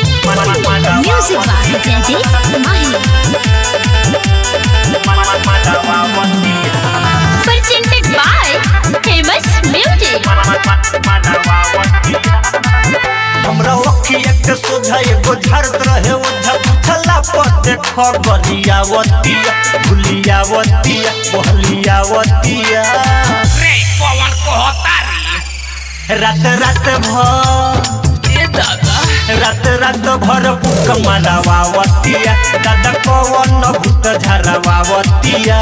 Music by Jaideep Mahi. Presented by Famous Music. हमरा अखिया के सोझा एगो झरत रहे ओझा उठला पर देखो गरियावतिया भुलियावतिया बहलियावतिया रे पवन कहतारी रात रात भर ए दादा रात भर पुक मारावावतिया दादा कवन भूत झरवावतिया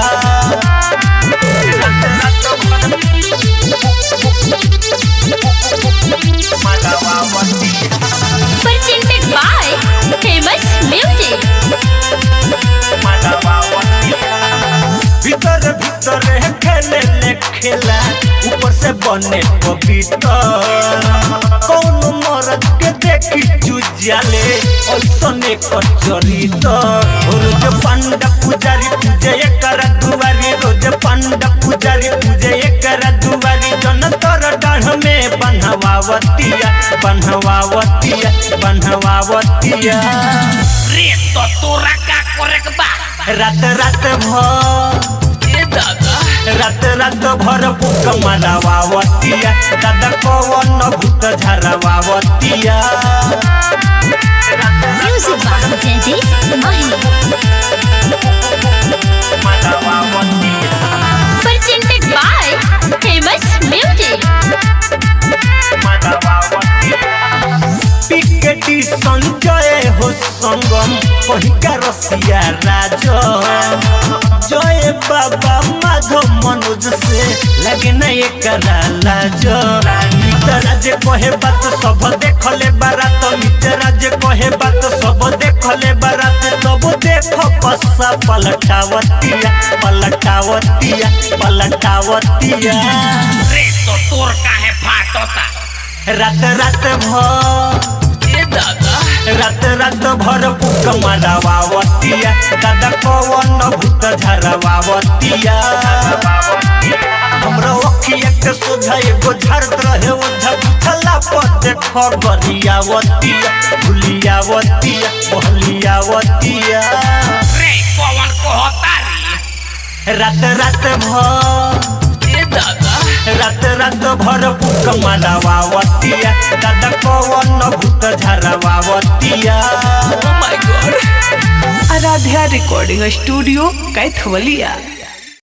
रात भर मारावावतिया Presented by Famous Music. भीतर भीतर खेले ले खेला ऊपर से बने पपीता कौन मरद के देखी जुझाले ऐसने कचरिता रोज पंडा पुजारी पूजे एकर दुआरी रोज पंडा पुजारी पूजे एकर दुआरी जन तर डाढ़ में बनवावतिया रे तो तोरा का करे के बा रात भर ए दादा रात भर पुक मारावावतिया दादा कवन भूत झरवावतिया Music by Jaideep Mahi. Presented by Famous Music. Piketty Sanjay हो संगम कहिका रसिया राजा जय बाबा माधव मनोज से लगे न एकरा लाज मित्र जे कहे बात सब देखले बारात मित्र जे कहे बात सब देखले बारात तब देख पस्सा पलटावतिया रे तो तोर काहे फाटता रात भर ए दादा रात भर पुक मारावावतिया दादा कवन भूत झरवावतिया हमरा अखिया के सोझा एगो झरत रहे ओझा उठला पर देखो गरियावतिया भुलियावतिया बहलियावतिया रे पवन कहतारी रात भर ए दादा रात भर पुक मारावावतिया दादा कवन भूत झरवावतिया oh my God Aradhya recording studio Kaithwalia.